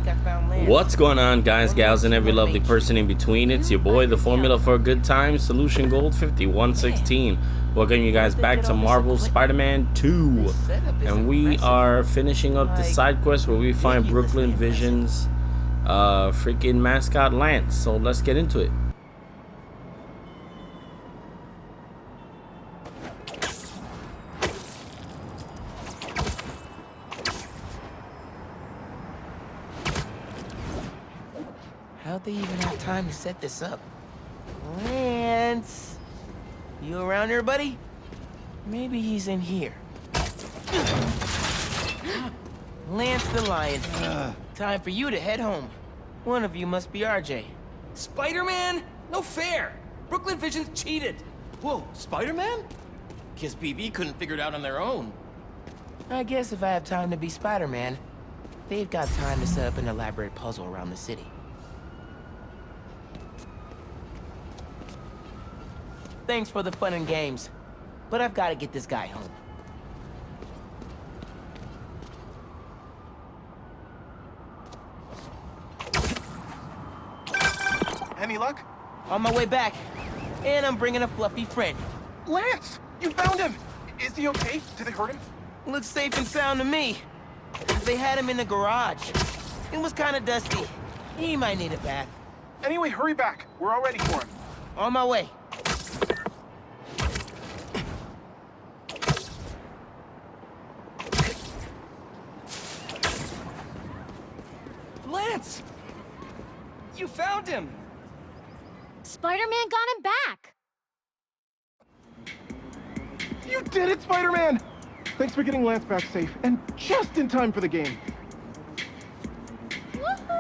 think I found land. What's going on, guys, gals, and every lovely person in between? It's your boy, the formula for a good time, Solution Gold 5116. Welcome you guys back to Marvel's Spider-Man 2. And we are finishing up the side quest where we find Brooklyn Vision's freaking mascot Lance. So let's get into it. How'd they even have time to set this up? Lance! You around here, buddy? Maybe he's in here. Lance the Lion. Time for you to head home. One of you must be RJ. Spider-Man? No fair! Brooklyn Vision's cheated! Whoa, Spider-Man? Guess BB couldn't figure it out on their own. I guess if I have time to be Spider-Man, they've got time to set up an elaborate puzzle around the city. Thanks for the fun and games, but I've got to get this guy home. Any luck? On my way back, and I'm bringing a fluffy friend. Lance! You found him! Is he okay? Did they hurt him? Looks safe and sound to me. They had him in the garage. It was kind of dusty. He might need a bath. Anyway, hurry back. We're all ready for him. On my way. Lance! You found him! Spider-Man got him back! You did it, Spider-Man! Thanks for getting Lance back safe, and just in time for the game. Woohoo!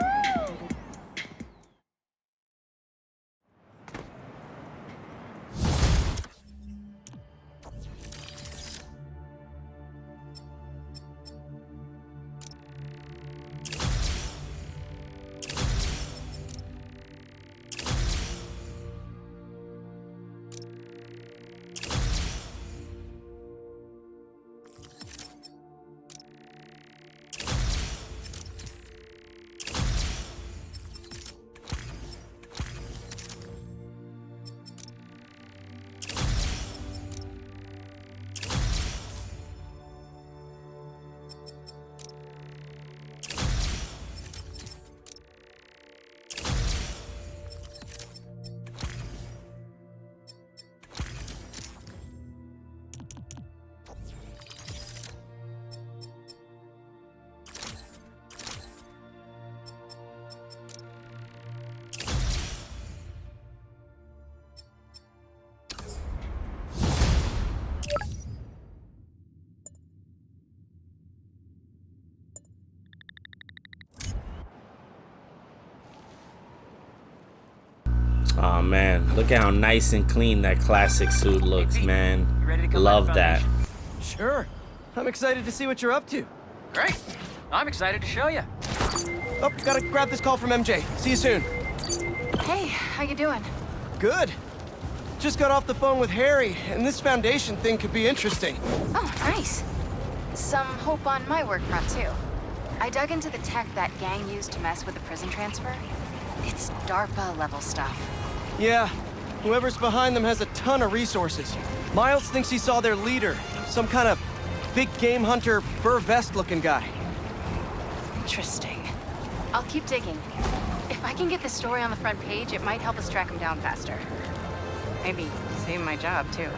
Oh man, look at how nice and clean that classic suit looks, man. Love that. Sure. I'm excited to see what you're up to. Great. I'm excited to show you. Oh, gotta grab this call from MJ. See you soon. Hey, how you doing? Good. Just got off the phone with Harry, and this foundation thing could be interesting. Oh, nice. Some hope on my work front, too. I dug into the tech that gang used to mess with the prison transfer. It's DARPA-level stuff. Yeah, whoever's behind them has a ton of resources. Miles thinks he saw their leader, some kind of big game hunter, fur vest-looking guy. Interesting. I'll keep digging. If I can get the story on the front page, it might help us track him down faster. Maybe save my job, too.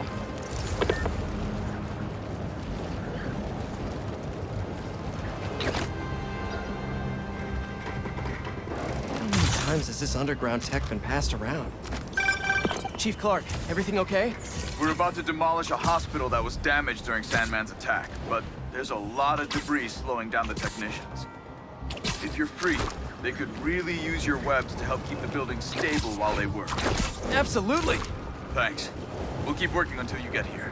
How many times has this underground tech been passed around? Chief Clark, everything okay? We're about to demolish a hospital that was damaged during Sandman's attack, but there's a lot of debris slowing down the technicians. If you're free, they could really use your webs to help keep the building stable while they work. Absolutely. Thanks. We'll keep working until you get here.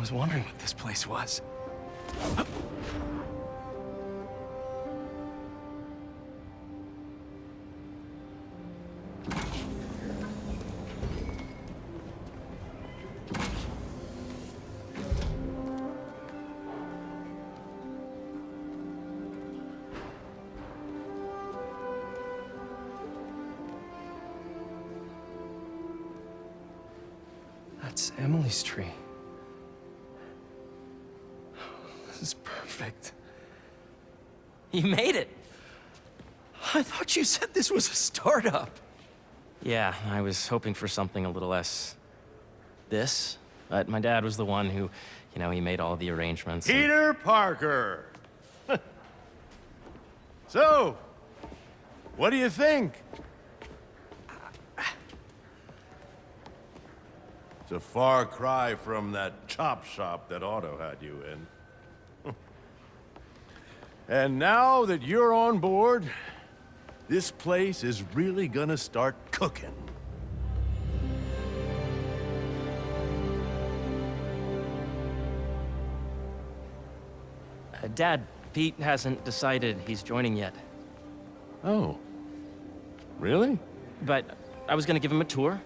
was wondering what this place was. That's Emily's tree. This is perfect. You made it! I thought you said this was a startup. Yeah, I was hoping for something a little less... this. But my dad was the one who, he made all the arrangements. and- Peter Parker! So, what do you think? It's a far cry from that chop shop that Otto had you in. And now that you're on board, this place is really gonna start cooking. Dad, Pete hasn't decided he's joining yet. Oh. Really? But I was gonna give him a tour.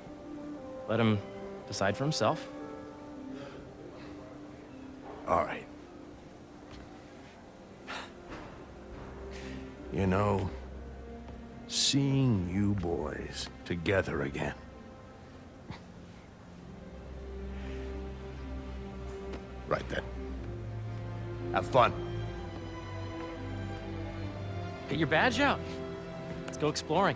Let him decide for himself. All right. You know, seeing you boys together again. Right then. Have fun. Get your badge out. Let's go exploring.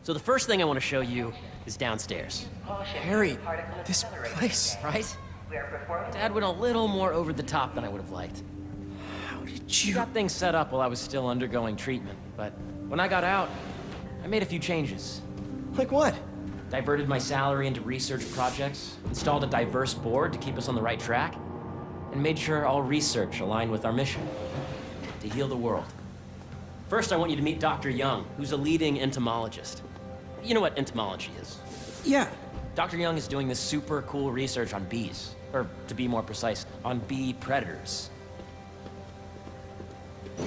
So the first thing I want to show you is downstairs. Harry, this place. Right? Dad went a little more over the top than I would have liked. How did He you... got things set up while I was still undergoing treatment, but when I got out, I made a few changes. Like what? Diverted my salary into research projects, installed a diverse board to keep us on the right track, and made sure all research aligned with our mission, to heal the world. First, I want you to meet Dr. Young, who's a leading entomologist. You know what entomology is? Yeah. Dr. Young is doing this super cool research on bees, or to be more precise, on bee predators. That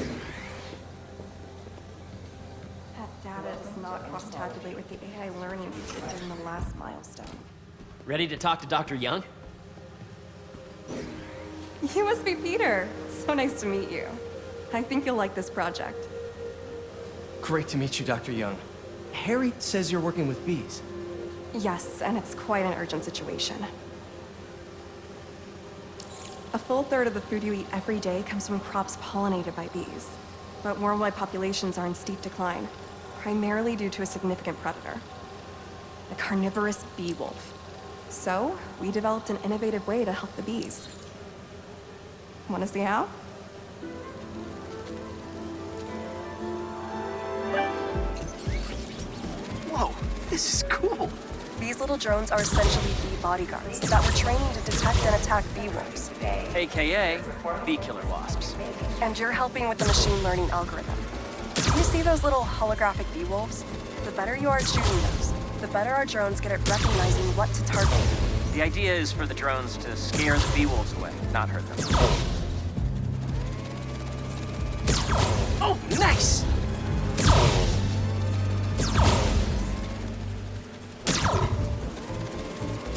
data is not going to tabulate with the AI learning we did in the last milestone. Ready to talk to Dr. Young? You must be Peter. So nice to meet you. I think you'll like this project. Great to meet you, Dr. Young. Harry says you're working with bees. Yes, and it's quite an urgent situation. A full third of the food you eat every day comes from crops pollinated by bees. But worldwide populations are in steep decline, primarily due to a significant predator, the carnivorous bee wolf. So, we developed an innovative way to help the bees. Want to see how? Whoa, this is cool. These little drones are essentially bee bodyguards that were training to detect and attack bee wolves. AKA bee killer wasps. And you're helping with the machine learning algorithm. You see those little holographic bee wolves? The better you are at shooting those, the better our drones get at recognizing what to target. The idea is for the drones to scare the bee wolves away, not hurt them. Oh, nice!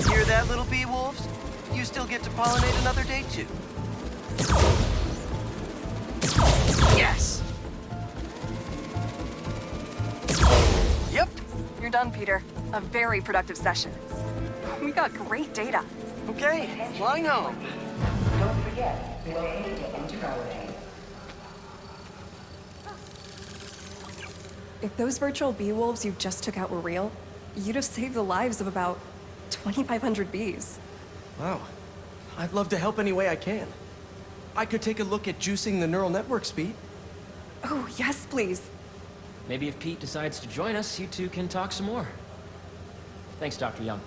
Hear that, little bee wolves? You still get to pollinate another day, too. Yes! Yep. You're done, Peter. A very productive session. We got great data. Okay, flying home. Don't forget, we're located in Toronto. If those virtual bee wolves you just took out were real, you'd have saved the lives of about 2,500 bees. Wow. I'd love to help any way I can. I could take a look at juicing the neural network speed. Oh, yes, please. Maybe if Pete decides to join us, you two can talk some more. Thanks, Dr. Young.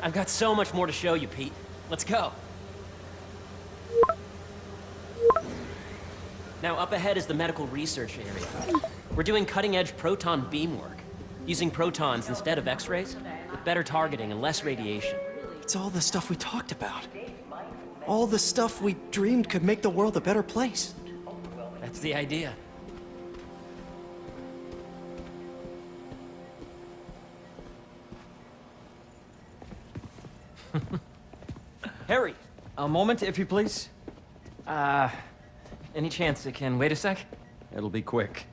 I've got so much more to show you, Pete. Let's go. Now, up ahead is the medical research area. We're doing cutting-edge proton beam work, using protons instead of X-rays, with better targeting and less radiation. It's all the stuff we talked about. All the stuff we dreamed could make the world a better place. That's the idea. Harry, a moment, if you please. any chance it can wait a sec? It'll be quick.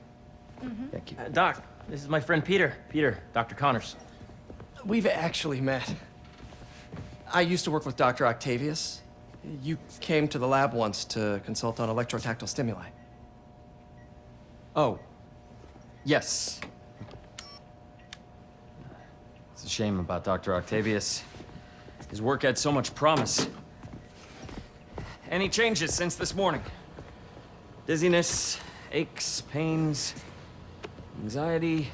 Thank you. Doc, this is my friend Peter. Peter, Dr. Connors. We've actually met. I used to work with Dr. Octavius. You came to the lab once to consult on electrotactile stimuli. Oh. Yes. It's a shame about Dr. Octavius. His work had so much promise. Any changes since this morning? Dizziness, aches, pains, anxiety,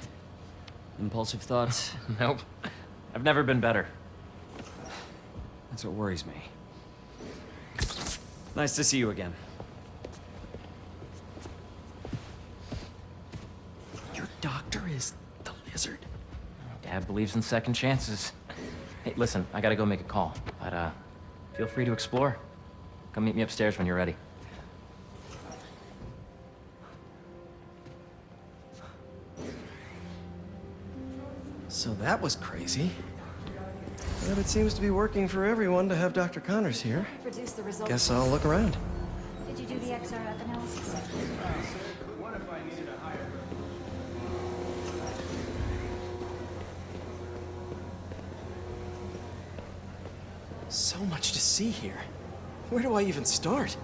impulsive thoughts? Nope. I've never been better. That's what worries me. Nice to see you again. Your doctor is the lizard. Dad believes in second chances. Hey, listen, I gotta go make a call, but feel free to explore. Come meet me upstairs when you're ready. So that was crazy. But it seems to be working for everyone to have Dr. Connors here. Produce the results. Guess I'll look around. Did you do the XRF analysis? So much to see here. Where do I even start?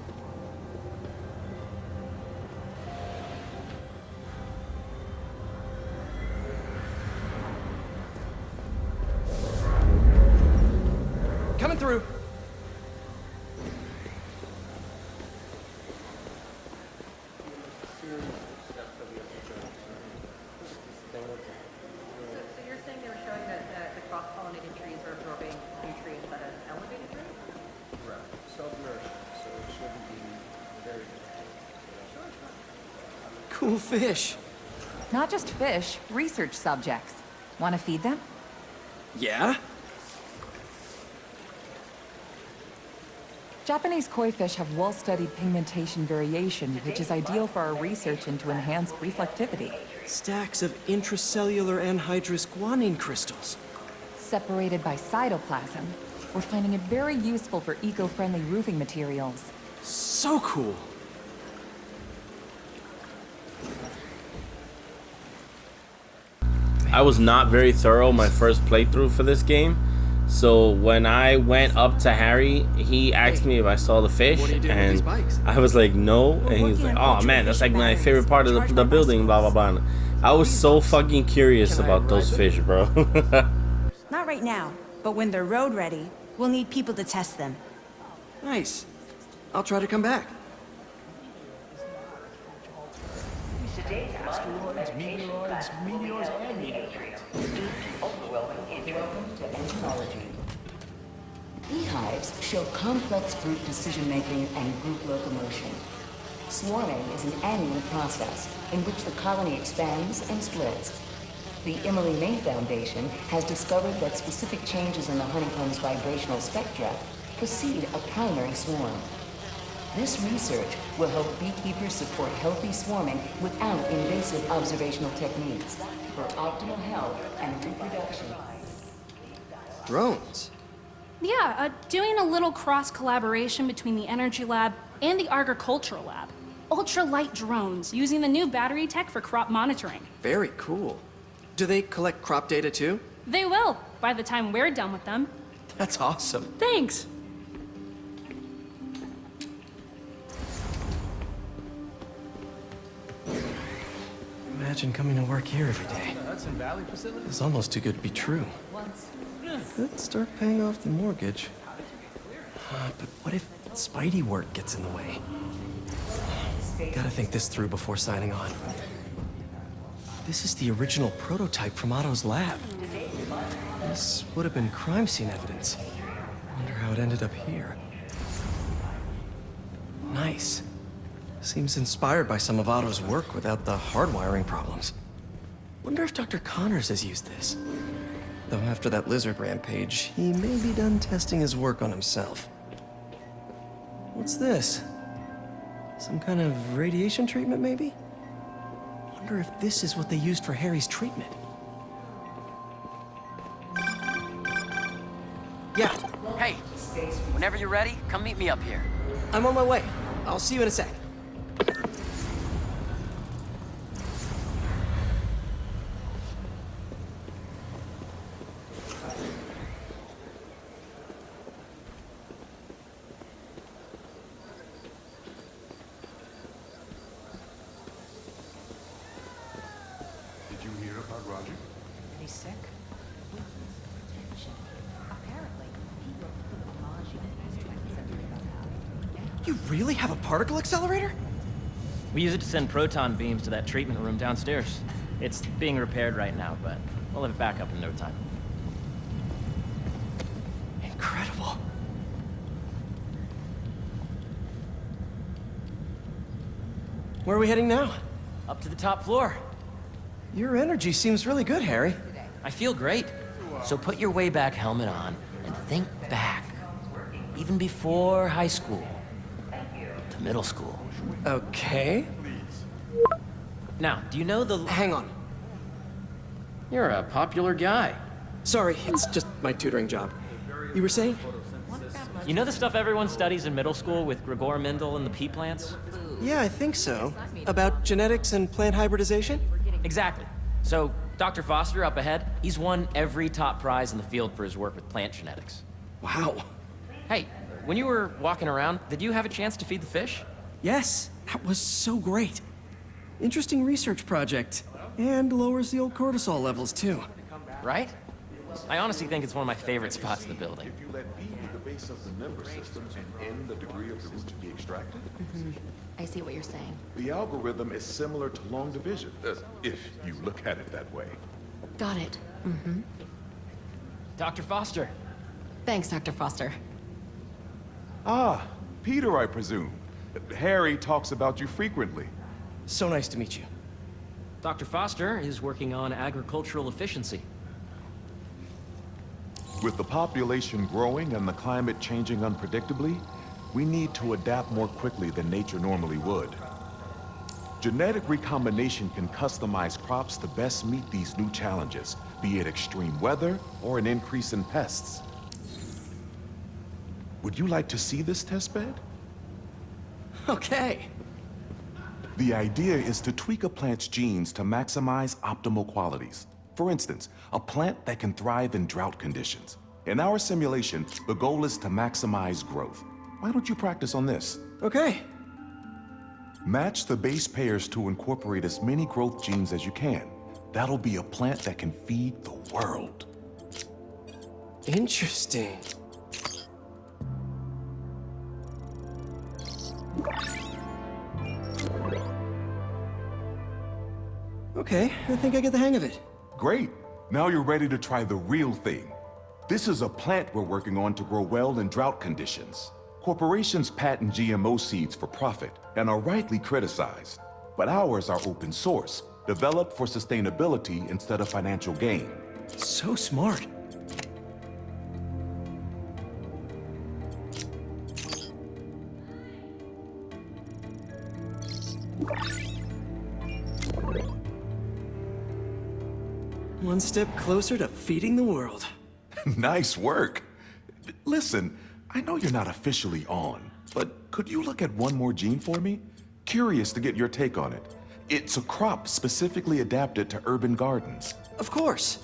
Coming through. So you're saying they were showing that the cross-pollinated trees are absorbing nutrients at an elevated rate? Correct. Self-nourished, so it shouldn't be very good. Cool fish. Not just fish, research subjects. Want to feed them? Yeah? Japanese koi fish have well-studied pigmentation variation, which is ideal for our research into enhanced reflectivity. Stacks of intracellular anhydrous guanine crystals. Separated by cytoplasm, we're finding it very useful for eco-friendly roofing materials. So cool. I was not very thorough my first playthrough for this game. So when I went up to Harry, he asked me if I saw the fish, and I was like, no. And he was like, oh man, that's like my favorite part of the building, blah, blah, blah. I was so fucking curious about those fish, bro. Not right now, but when they're road ready, we'll need people to test them. Nice. I'll try to come back. Asteroids, meteoroids, meteors, and meteors. Welcome to entomology. Beehives show complex group decision-making and group locomotion. Swarming is an annual process in which the colony expands and splits. The Emily May Foundation has discovered that specific changes in the honeycomb's vibrational spectra precede a primary swarm. This research will help beekeepers support healthy swarming without invasive observational techniques for optimal health and reproduction. Drones? Yeah, doing a little cross-collaboration between the Energy Lab and the Agricultural Lab. Ultralight drones using the new battery tech for crop monitoring. Very cool. Do they collect crop data too? They will, by the time we're done with them. That's awesome. Thanks. Imagine coming to work here every day. Hudson Valley facility? It's almost too good to be true. Could start paying off the mortgage. But what if Spidey work gets in the way? Gotta think this through before signing on. This is the original prototype from Otto's lab. This would have been crime scene evidence. Wonder how it ended up here. Nice. Seems inspired by some of Otto's work without the hardwiring problems. Wonder if Dr. Connors has used this. Though after that lizard rampage, he may be done testing his work on himself. What's this? Some kind of radiation treatment, maybe? Wonder if this is what they used for Harry's treatment. Yeah. Hey, whenever you're ready, come meet me up here. I'm on my way. I'll see you in a sec. You really have a particle accelerator? We use it to send proton beams to that treatment room downstairs. It's being repaired right now, but we'll have it back up in no time. Incredible. Where are we heading now? Up to the top floor. Your energy seems really good, Harry. I feel great. So put your way back helmet on and think back. Even before high school. To middle school. Okay. Now, do you know the... Hang on. You're a popular guy. Sorry, it's just my tutoring job. You were saying? You know the stuff everyone studies in middle school with Gregor Mendel and the pea plants? Yeah, I think so. About genetics and plant hybridization? Exactly. So, Dr. Foster up ahead, he's won every top prize in the field for his work with plant genetics. Wow. Hey, when you were walking around, did you have a chance to feed the fish? Yes, that was so great. Interesting research project. And lowers the old cortisol levels, too. Right? I honestly think it's one of my favorite spots in the building. If you let B be the base of the member system and N the degree of the root to be extracted, I see what you're saying. the algorithm is similar to long division, if you look at it that way. Got it. Dr. Foster. Thanks, Dr. Foster. Ah, Peter, I presume. Harry talks about you frequently. So nice to meet you. Dr. Foster is working on agricultural efficiency. With the population growing and the climate changing unpredictably, we need to adapt more quickly than nature normally would. Genetic recombination can customize crops to best meet these new challenges, be it extreme weather or an increase in pests. Would you like to see this testbed? Okay. The idea is to tweak a plant's genes to maximize optimal qualities. For instance, a plant that can thrive in drought conditions. In our simulation, the goal is to maximize growth. Why don't you practice on this? Okay. Match the base pairs to incorporate as many growth genes as you can. That'll be a plant that can feed the world. Interesting. Okay, I think I get the hang of it. Great. Now you're ready to try the real thing. This is a plant we're working on to grow well in drought conditions. Corporations patent GMO seeds for profit and are rightly criticized. But ours are open source, developed for sustainability instead of financial gain. So smart. One step closer to feeding the world. Nice work. Listen, I know you're not officially on, but could you look at one more gene for me? Curious to get your take on it. It's a crop specifically adapted to urban gardens. Of course.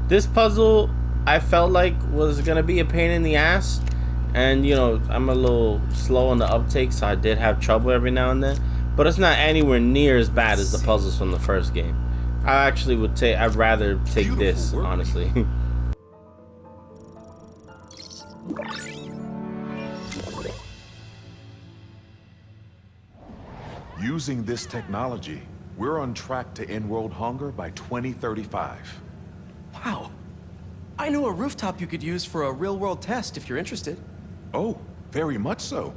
This puzzle, I felt like was gonna be a pain in the ass. And you know, I'm a little slow on the uptake, so I did have trouble every now and then. But it's not anywhere near as bad as the puzzles from the first game. I actually would take, I'd rather take this, honestly. Using this technology, we're on track to end world hunger by 2035. Wow. I know a rooftop you could use for a real-world test if you're interested. Oh, very much so.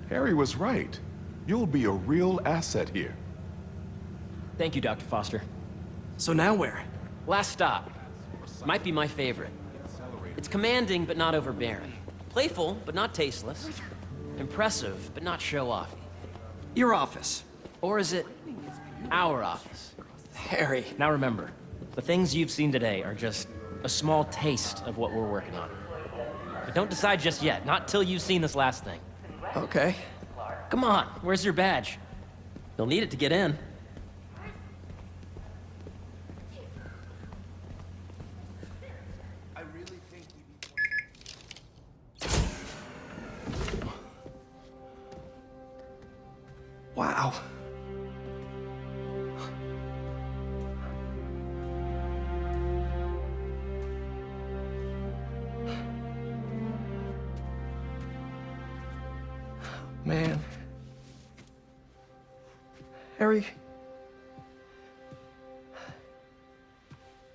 Harry was right. You'll be a real asset here. Thank you, Dr. Foster. So now where? Last stop. Might be my favorite. It's commanding, but not overbearing. Playful, but not tasteless. Impressive, but not show-offy. Your office. Or is it our office? Harry. Now remember, the things you've seen today are just a small taste of what we're working on. But don't decide just yet, not till you've seen this last thing. Okay. Come on, where's your badge? You'll need it to get in. Wow. Harry,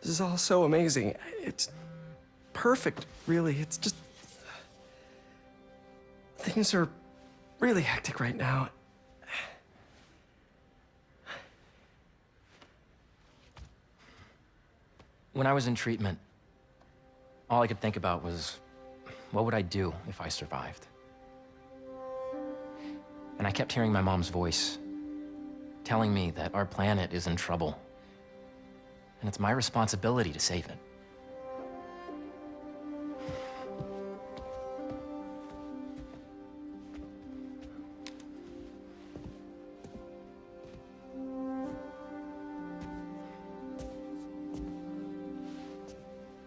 this is all so amazing. It's perfect, really. It's just... things are really hectic right now. When I was in treatment, all I could think about was, what would I do if I survived? And I kept hearing my mom's voice, telling me that our planet is in trouble, and it's my responsibility to save it.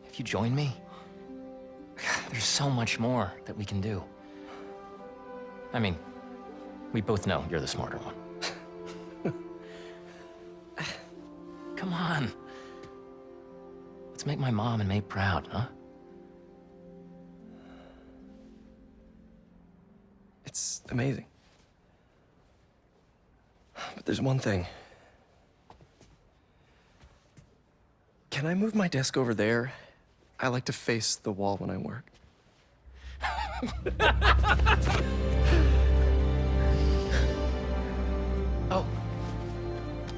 If you join me, there's so much more that we can do. I mean, we both know you're the smarter one. Come on. Let's make my mom and May proud, huh? It's amazing. But there's one thing. Can I move my desk over there? I like to face the wall when I work. Oh,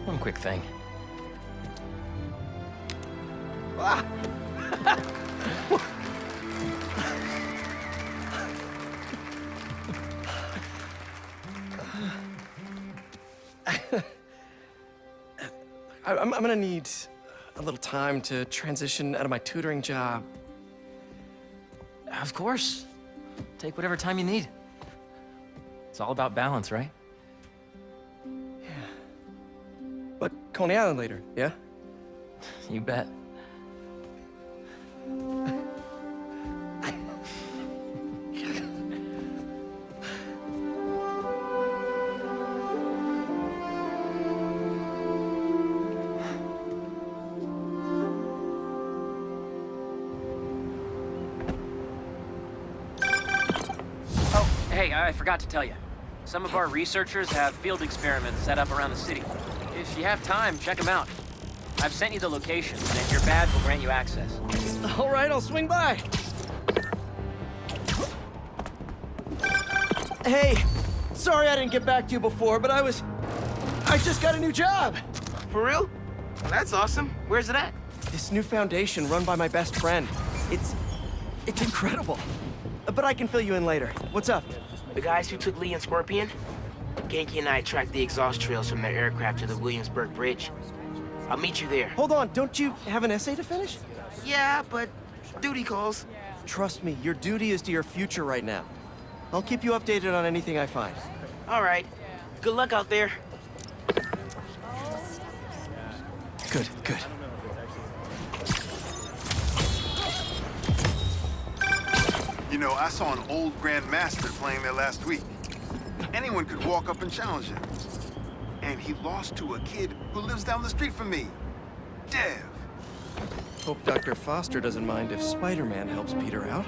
one quick thing. Ah! I'm gonna need a little time to transition out of my tutoring job. Of course. Take whatever time you need. It's all about balance, right? Yeah. But Coney Island later, yeah? You bet. Hey, I forgot to tell you. Some of our researchers have field experiments set up around the city. If you have time, check them out. I've sent you the locations, and your badge will grant you access. All right, I'll swing by. Hey, sorry I didn't get back to you before, but I just got a new job. For real? That's awesome. Where's it at? This new foundation run by my best friend. It's incredible. But I can fill you in later. What's up? The guys who took Lee and Scorpion? Genki and I tracked the exhaust trails from their aircraft to the Williamsburg Bridge. I'll meet you there. Hold on, don't you have an essay to finish? Yeah, but duty calls. Trust me, your duty is to your future right now. I'll keep you updated on anything I find. All right. Good luck out there. Good, good. You know, I saw an old Grand Master playing there last week. Anyone could walk up and challenge him. And he lost to a kid who lives down the street from me. Dev. Hope Dr. Foster doesn't mind if Spider-Man helps Peter out.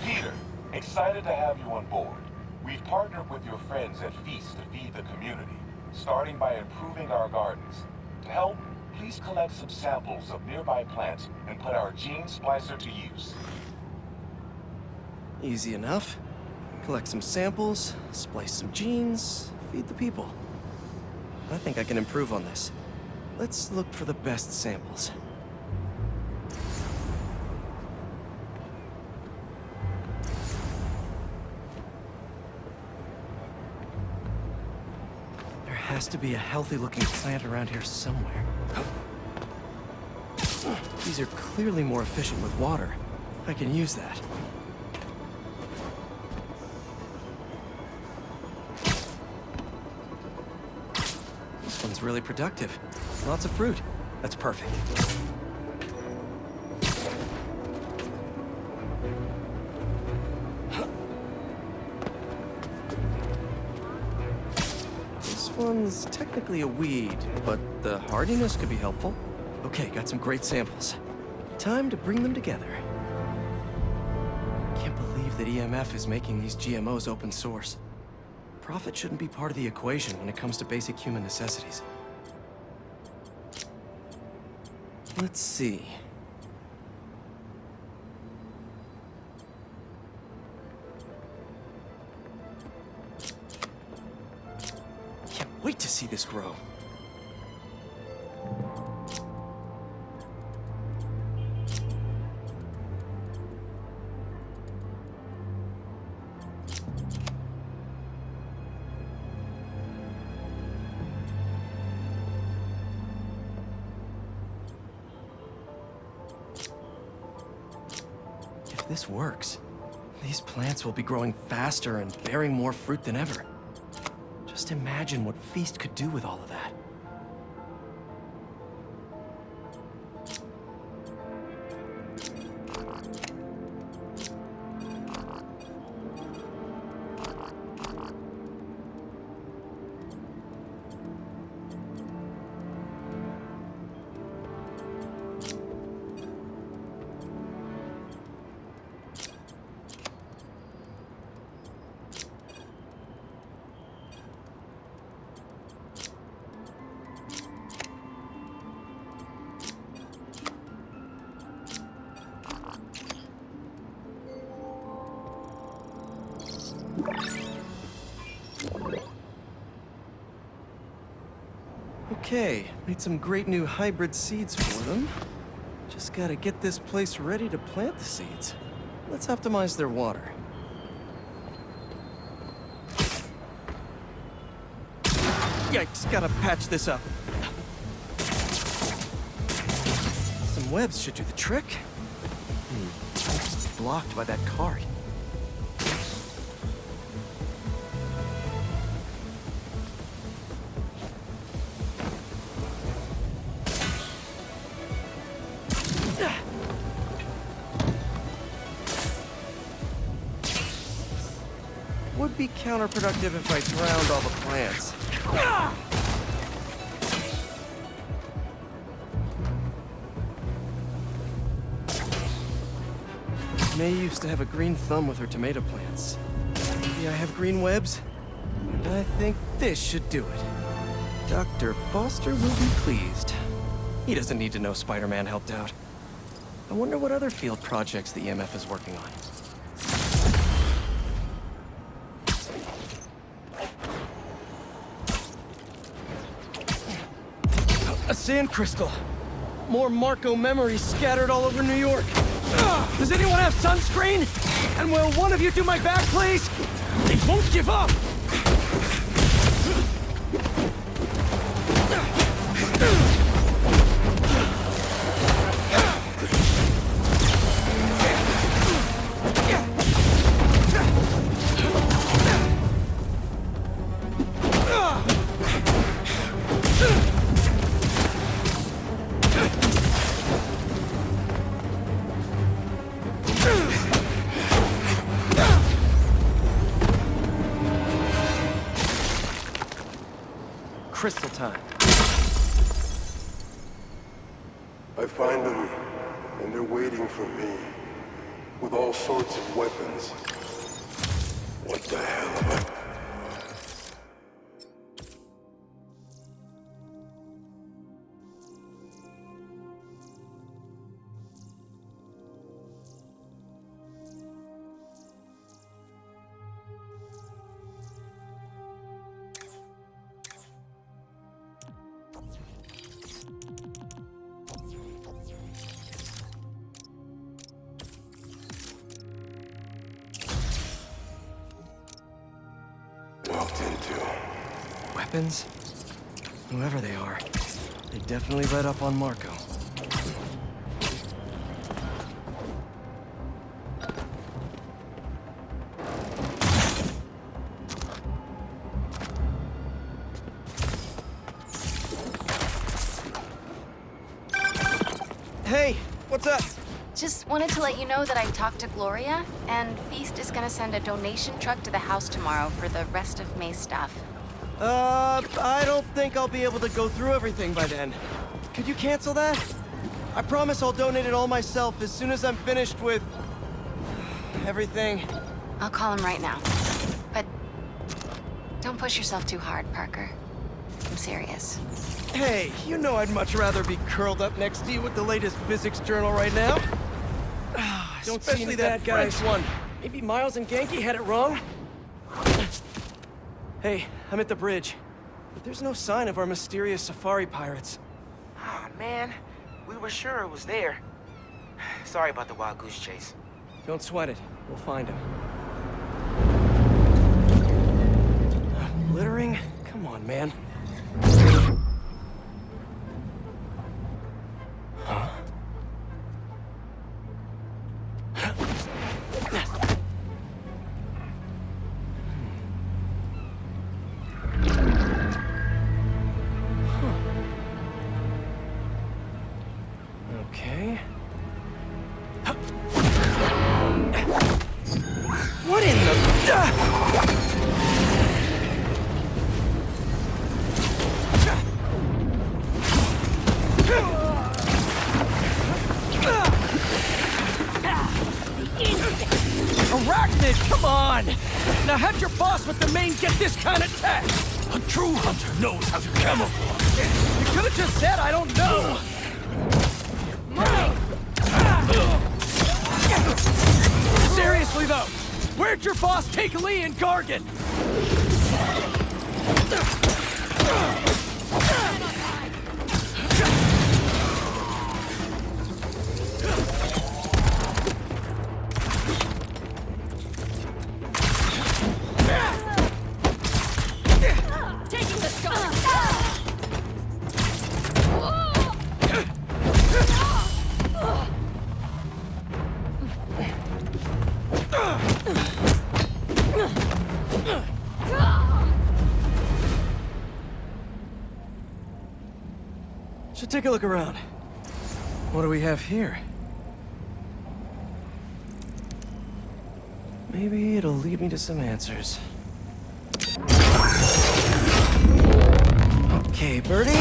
Peter, excited to have you on board. We've partnered with your friends at Feast to feed the community, starting by improving our gardens. To help, please collect some samples of nearby plants and put our gene splicer to use. Easy enough. Collect some samples, splice some genes, feed the people. I think I can improve on this. Let's look for the best samples. There has to be a healthy-looking plant around here somewhere. These are clearly more efficient with water. I can use that. This one's really productive. Lots of fruit. That's perfect. This one's technically a weed, but the hardiness could be helpful. Okay, got some great samples. Time to bring them together. Can't believe they that EMF is making these GMOs open source. Profit shouldn't be part of the equation when it comes to basic human necessities. Let's see. Can't wait to see this grow. If this works, these plants will be growing faster and bearing more fruit than ever. Just imagine what Feast could do with all of that. Okay, made some great new hybrid seeds for them. Just gotta get this place ready to plant the seeds. Let's optimize their water. Yikes, gotta patch this up. Some webs should do the trick. Blocked by that cart. Would be counterproductive if I drowned all the plants. May used to have a green thumb with her tomato plants. Maybe I have green webs? And I think this should do it. Dr. Foster will be pleased. He doesn't need to know Spider-Man helped out. I wonder what other field projects the EMF is working on. A sand crystal. More Marco memories scattered all over New York. Does anyone have sunscreen? And will one of you do my back, please? They won't give up! Crystal time. I find them, and they're waiting for me, with all sorts of weapons. What the hell am I... walked into? Weapons? Whoever they are, they definitely read up on Marco. Hey, what's up? Just wanted to let you know that I talked to Gloria, and Feast is gonna send a donation truck to the house tomorrow for the rest of May's stuff. I don't think I'll be able to go through everything by then. Could you cancel that? I promise I'll donate it all myself as soon as I'm finished with... everything. I'll call him right now. But don't push yourself too hard, Parker. I'm serious. Hey, you know I'd much rather be curled up next to you with the latest physics journal right now. Don't see Especially any that bad French one. Maybe Miles and Genki had it wrong? Hey, I'm at the bridge. But there's no sign of our mysterious safari pirates. Oh, man. We were sure it was there. Sorry about the wild goose chase. Don't sweat it. We'll find him. Littering? Come on, man. Huh? Okay. What in the... Arachnid, come on! Now have your boss with the main get this kind of tech! A true hunter knows how to camouflage. You could have just said I don't know! Seriously though, where'd your boss take Lee and Gargan? Taking the shot. Should take a look around. What do we have here? Maybe it'll lead me to some answers. Okay, Birdie.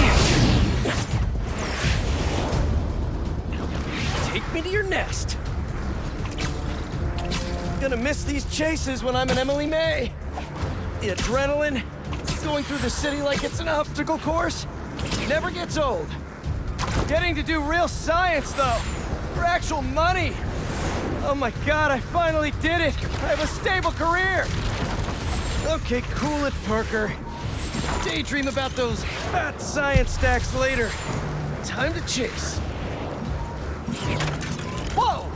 Take me to your nest. Gonna miss these chases when I'm an Emily May. The adrenaline, going through the city like it's an obstacle course, never gets old. Getting to do real science, though, for actual money. Oh my God, I finally did it. I have a stable career. Okay, cool it, Parker. Daydream about those fat science stacks later. Time to chase. Whoa!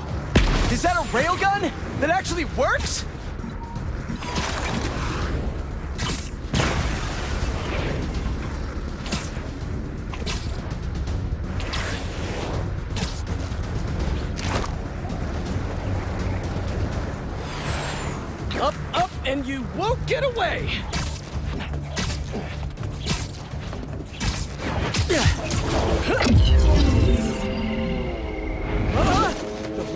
Is that a railgun that actually works? Up, up, and you won't get away!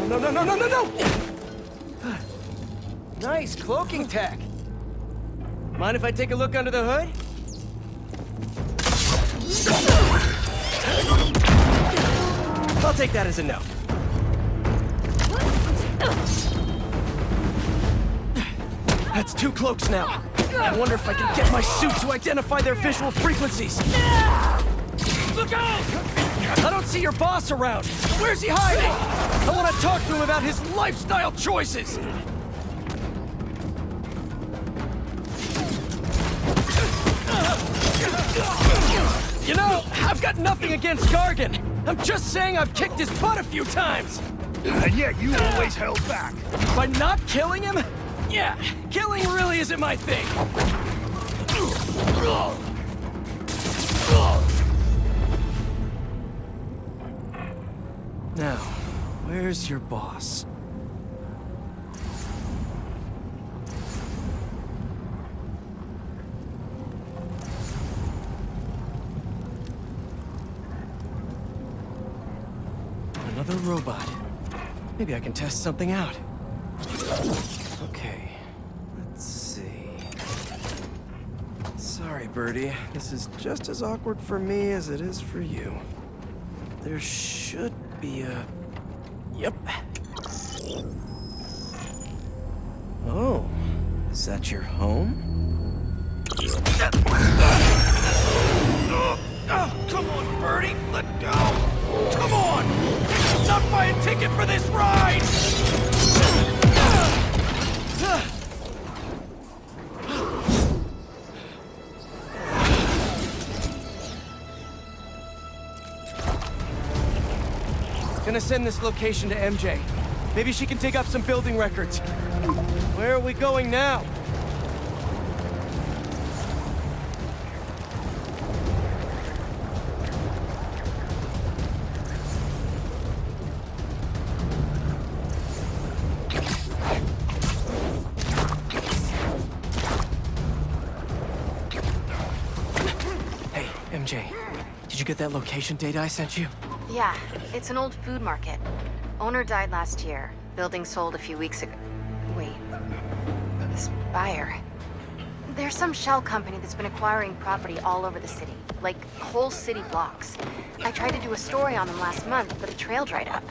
No, no, no, no, no, no! Nice cloaking tech. Mind if I take a look under the hood? I'll take that as a no. That's 2 cloaks now. I wonder if I can get my suit to identify their visual frequencies. Look out! I don't see your boss around. Where's he hiding? I want to talk to him about his lifestyle choices. You know, I've got nothing against Gargan. I'm just saying I've kicked his butt a few times. And yet you always held back. By not killing him? Yeah, killing really isn't my thing. Now, where's your boss? Another robot. Maybe I can test something out. Okay, let's see. Sorry, Birdie. This is just as awkward for me as it is for you. There should be a... Yep. Oh, is that your home? Oh, come on, Birdie! Let go! Come on! Not buy a ticket for this ride! Gonna send this location to MJ. Maybe she can dig up some building records. Where are we going now? Hey, MJ. Did you get that location data I sent you? Yeah, it's an old food market. Owner died last year. Building sold a few weeks ago. Wait. This buyer. There's some shell company that's been acquiring property all over the city. Like, whole city blocks. I tried to do a story on them last month, but the trail dried up.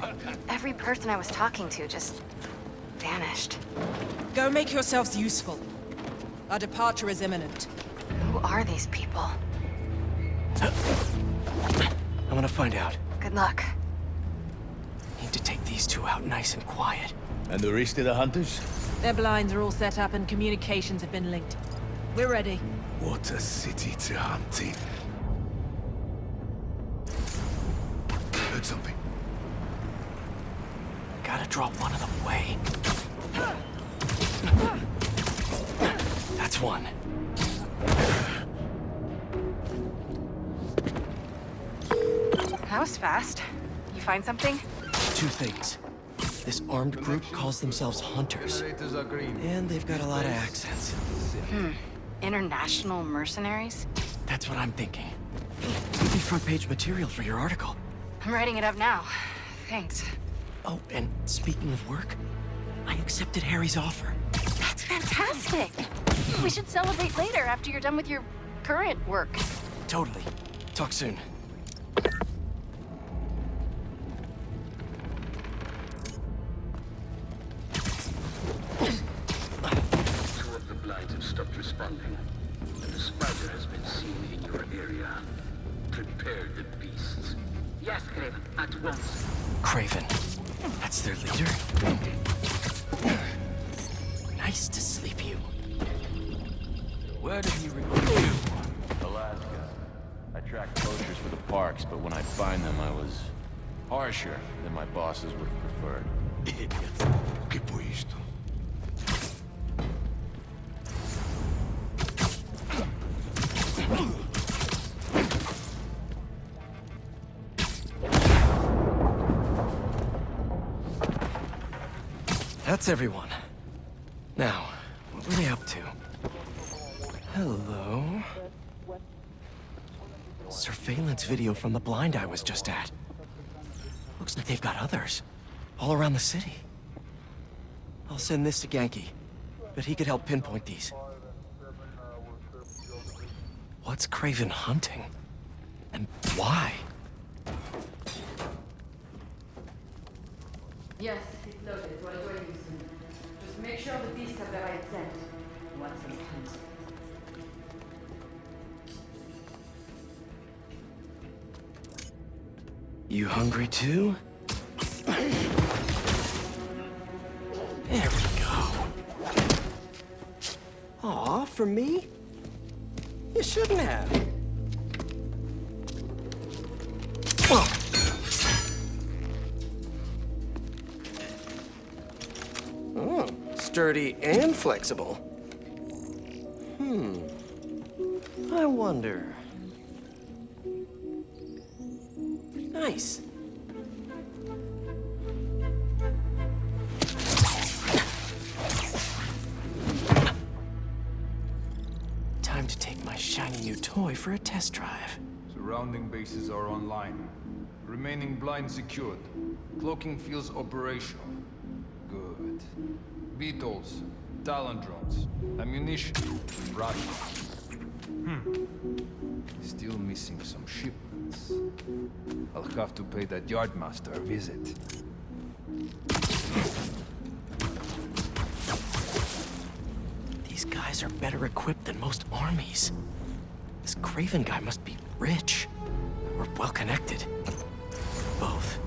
Every person I was talking to just vanished. Go make yourselves useful. Our departure is imminent. Who are these people? I'm gonna find out. Good luck. Need to take these two out nice and quiet. And the rest of the hunters? Their blinds are all set up and communications have been linked. We're ready. What a city to hunt in. Heard something. Gotta drop one of them away. That's one. That was fast. You find something? Two things. This armed group calls themselves Hunters. And they've got a lot of accents. International mercenaries? That's what I'm thinking. Could be front page material for your article. I'm writing it up now. Thanks. Oh, and speaking of work, I accepted Harry's offer. That's fantastic! We should celebrate later after you're done with your current work. Totally. Talk soon. Two of the blinds have stopped responding, and the spider has been seen in your area. Prepare the beasts. Yes, Craven, at once. Craven. That's their leader? Nice to sleep you. Where did he recruit you? Alaska. I tracked poachers for the parks, but when I find them, I was harsher than my bosses would have preferred. ¿Qué fue esto? That's everyone. Now, what were they up to? Hello? Surveillance video from the blind I was just at. Looks like they've got others. All around the city. I'll send this to Genki, but he could help pinpoint these. What's Craven hunting? And why? Yes, it's loaded. What do I use? Just make sure the beast has the right scent. What's intent? You hungry too? There we go. Aw, for me? You shouldn't have. Oh, sturdy and flexible. I wonder. Nice. Time to take my shiny new toy for a test drive. Surrounding bases are online. Remaining blind secured. Cloaking fields operational. Good. Beetles, Talon drones, ammunition, rockets. Still missing some shipments. I'll have to pay that yardmaster a visit. These guys are better equipped than most armies. This Craven guy must be rich. Or well-connected. Both.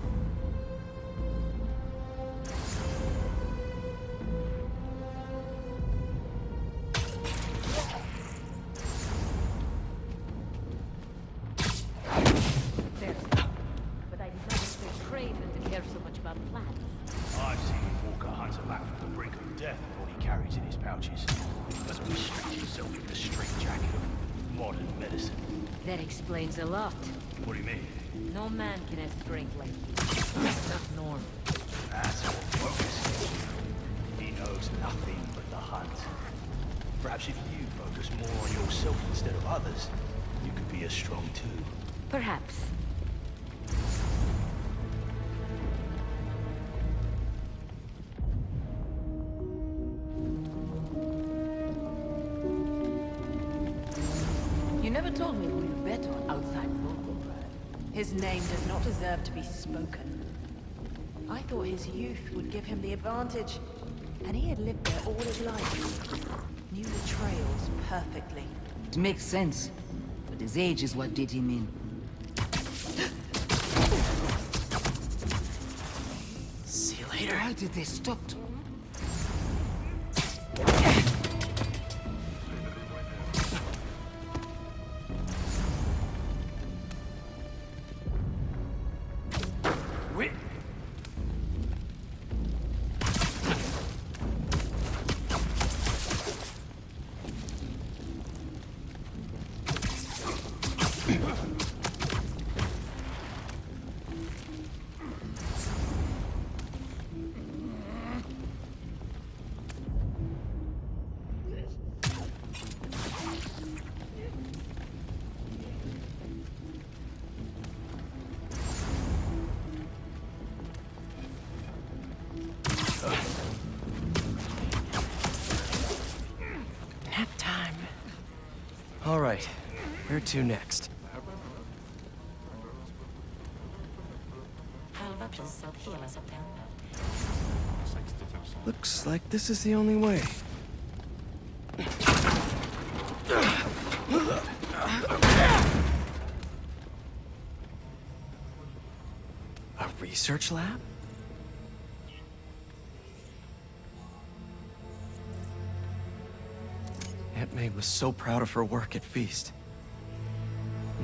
But I did not expect Craven to care so much about plants. I've seen Walker hunt a bat from the brink of death with all he carries in his pouches. Doesn't restrict himself with the straitjacket of modern medicine. That explains a lot. What do you mean? No man can have strength like you. That's not normal. That's what focuses. He knows nothing but the hunt. Perhaps if you focus more on yourself instead of others, you could be as strong too. Perhaps. You never told me who you bet on outside Volgograd. His name does not deserve to be spoken. I thought his youth would give him the advantage, and he had lived there all his life. Knew the trails perfectly. It makes sense, but his age is what did him in. See you later. Why did they stop? Nap time. All right, where to next? Looks like this is the only way. A research lab? Aunt May was so proud of her work at Feast.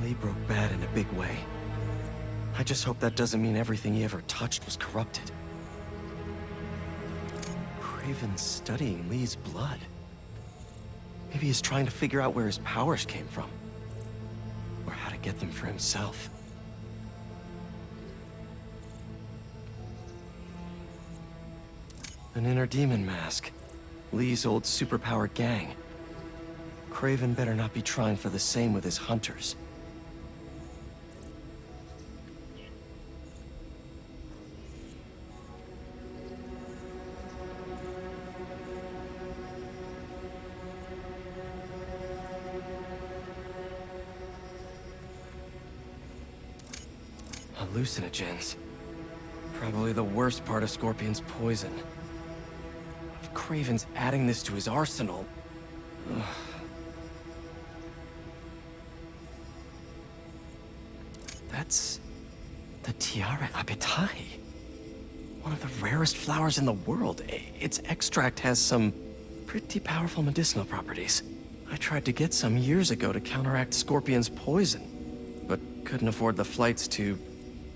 Lee broke bad in a big way. I just hope that doesn't mean everything he ever touched was corrupted. Craven's studying Lee's blood. Maybe he's trying to figure out where his powers came from. Or how to get them for himself. An inner demon mask. Lee's old superpowered gang. Craven better not be trying for the same with his hunters. Hallucinogens. Probably the worst part of Scorpion's poison. If Craven's adding this to his arsenal... Ugh. That's... the Tiara Apitai. One of the rarest flowers in the world. Its extract has some pretty powerful medicinal properties. I tried to get some years ago to counteract Scorpion's poison, but couldn't afford the flights to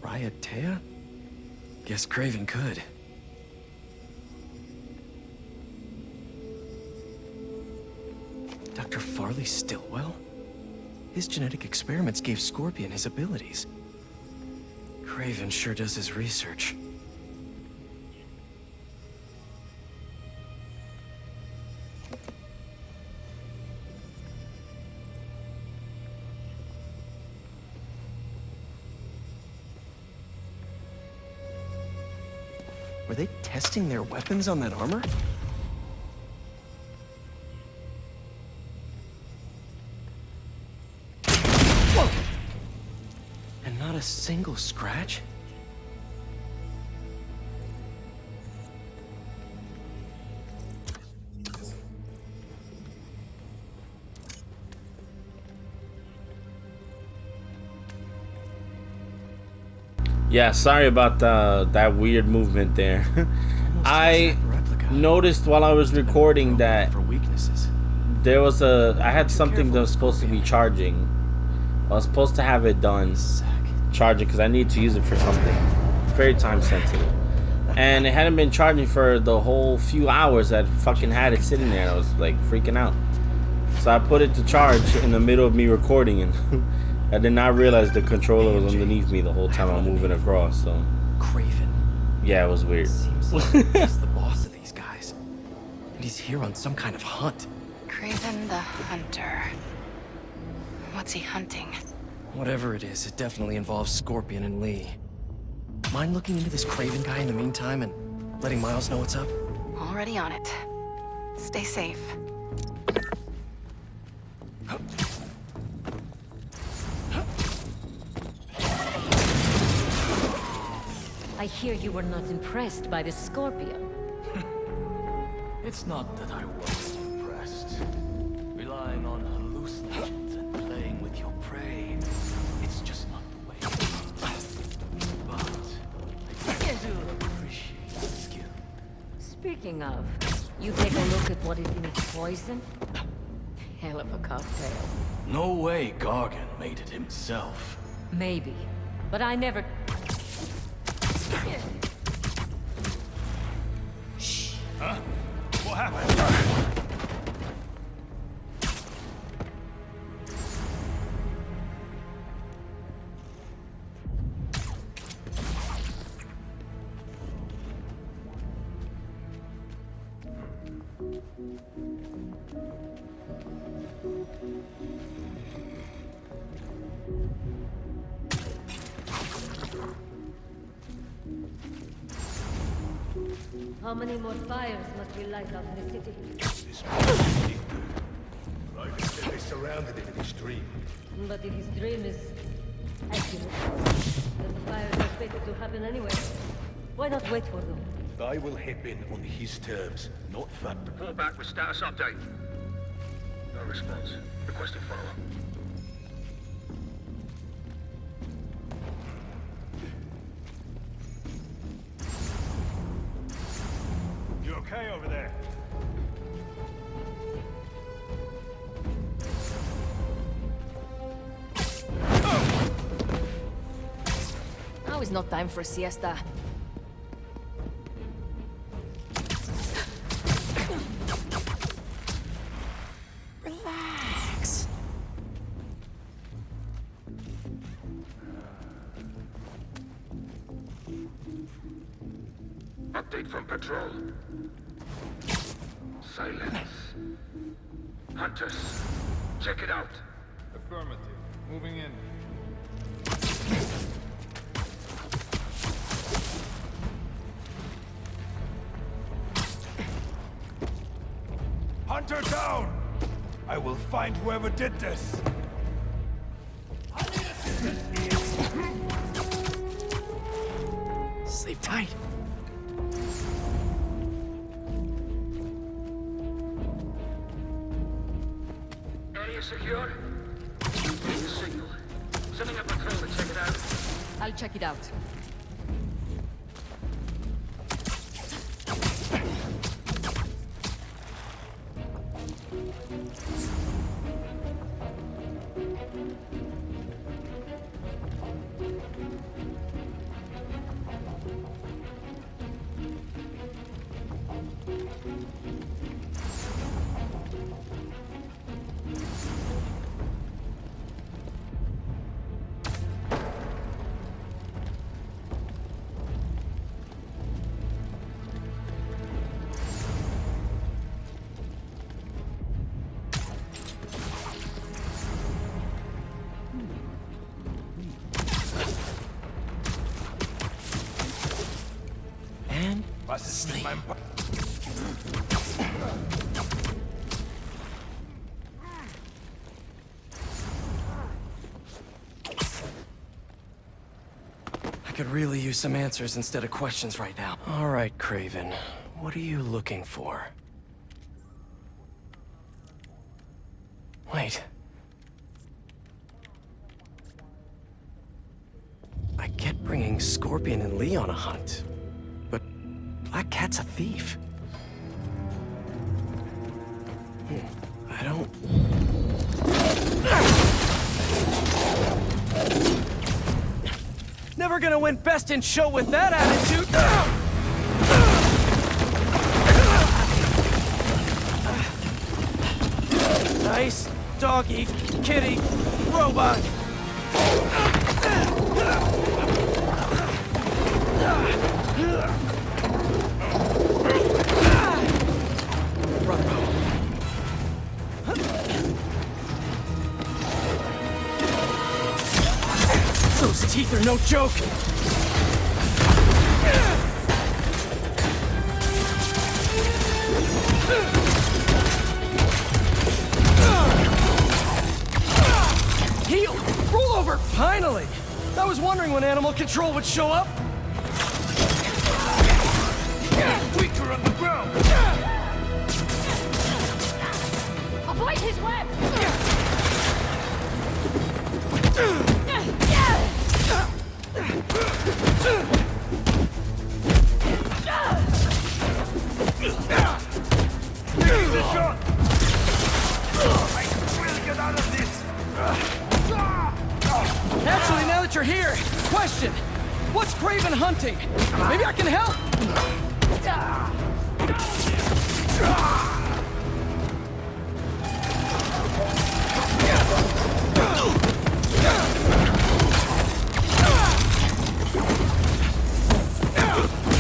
Raiatea? Guess Craven could. Dr. Farley Stillwell? His genetic experiments gave Scorpion his abilities. Craven sure does his research. Were they testing their weapons on that armor? Whoa! And not a single scratch? Yeah, sorry about that weird movement there. I noticed while I was recording that there was I had something that was supposed to be charging. I was supposed to have it done, charging, because I need to use it for something very time sensitive. And it hadn't been charging for the whole few hours that fucking had it sitting there. I was like freaking out. So I put it to charge in the middle of me recording, and I did not realize the controller was underneath me the whole time I'm moving across. So Craven. Yeah, it was weird. Seems like he's the boss of these guys, and he's here on some kind of hunt. Craven the Hunter. What's he hunting? Whatever it is, it definitely involves Scorpion and Lee. Mind looking into this Craven guy in the meantime and letting Miles know what's up? Already on it. Stay safe. I hear you were not impressed by the Scorpion. It's not that I wasn't impressed. Relying on hallucinations and playing with your prey. It's just not the way. But I do appreciate the skill. Speaking of, you take a look at what is in its poison? Hell of a cocktail. No way Gargan made it himself. Maybe, but I never... Huh? What happened? How many more fires must we light up in the city? Like I said, they surrounded him in his dream. But if his dream is accurate, then the fires are fated to happen anyway. Why not wait for them? I will hip in on his terms, not that. Report back with status update. No response. Requesting follow-up. You okay over there? Now is not time for a siesta. Relax. Update from patrol. Silence. Hunters, check it out. Affirmative. Moving in. Hunter down! I will find whoever did this. Sleep tight. Area secure? Getting a signal. Sending a patrol to check it out. I'll check it out. And sleep. I could really use some answers instead of questions right now. All right, Craven. What are you looking for? Wait. I get bringing sending Scorpion and Lee on a hunt. But Black Cat's a thief. I don't... Never gonna win Best in Show with that attitude! Nice doggy, kitty, robot! Those teeth are no joke! Heal! Roll over! Finally! I was wondering when Animal Control would show up. Weaker on the ground! Avoid his web! Give it a shot! I will get out of this! Actually, now that you're here, question. What's Craven hunting? Maybe I can help?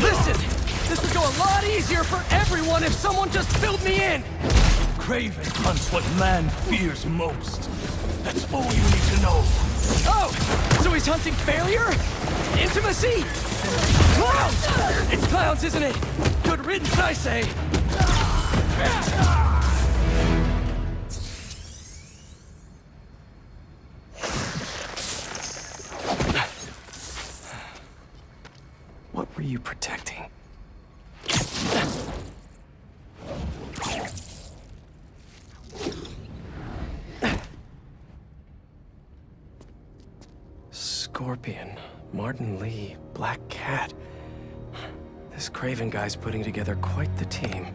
Listen, this would go a lot easier for everyone if someone just filled me in. Craven hunts what man fears most. That's all you need to know. Oh, so he's hunting failure? Intimacy? Clowns! It's clowns, isn't it? Good riddance, I say. What were you protecting? Scorpion, Martin Lee, Black Cat. This Craven guy's putting together quite the team.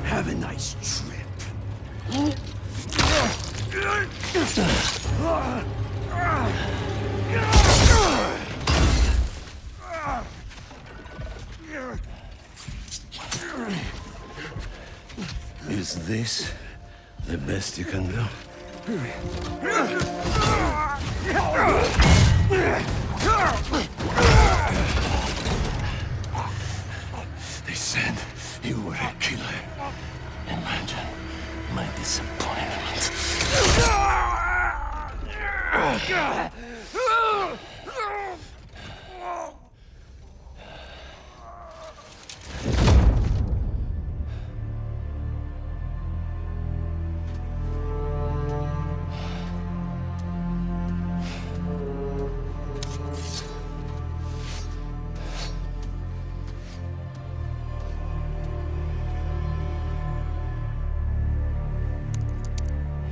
Have a nice trip. Is this the best you can do? They said you were a killer. Imagine my disappointment.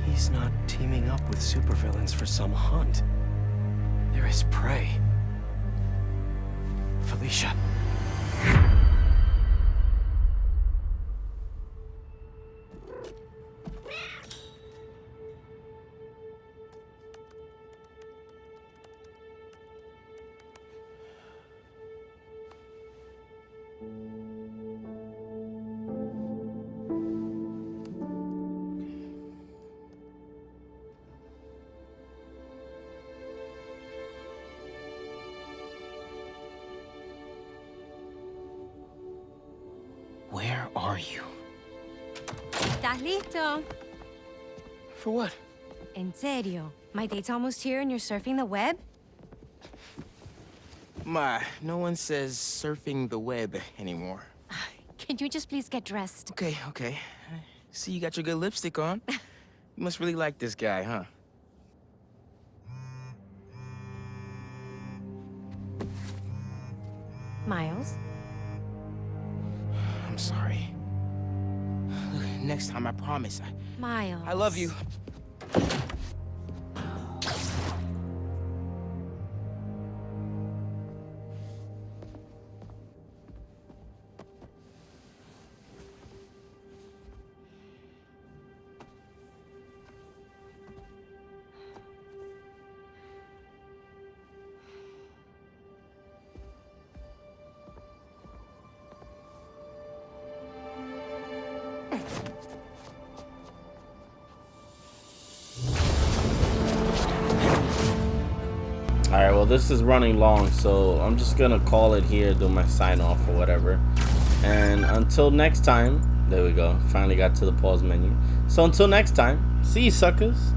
He's not teaming up with supervillains for some hunt. There is prey. Felicia. are you? ¿Estás listo? For what? En serio? My date's almost here and you're surfing the web? Ma, no one says surfing the web anymore. Can you just please get dressed? Okay, okay. See, you got your good lipstick on. You must really like this guy, huh? Miles? I'm sorry. Look, next time, I promise. Miles. I love you. Alright, well this is running long, so I'm just gonna call it here, do my sign off or whatever. And until next time, there we go, finally got to the pause menu. So until next time, see you suckers.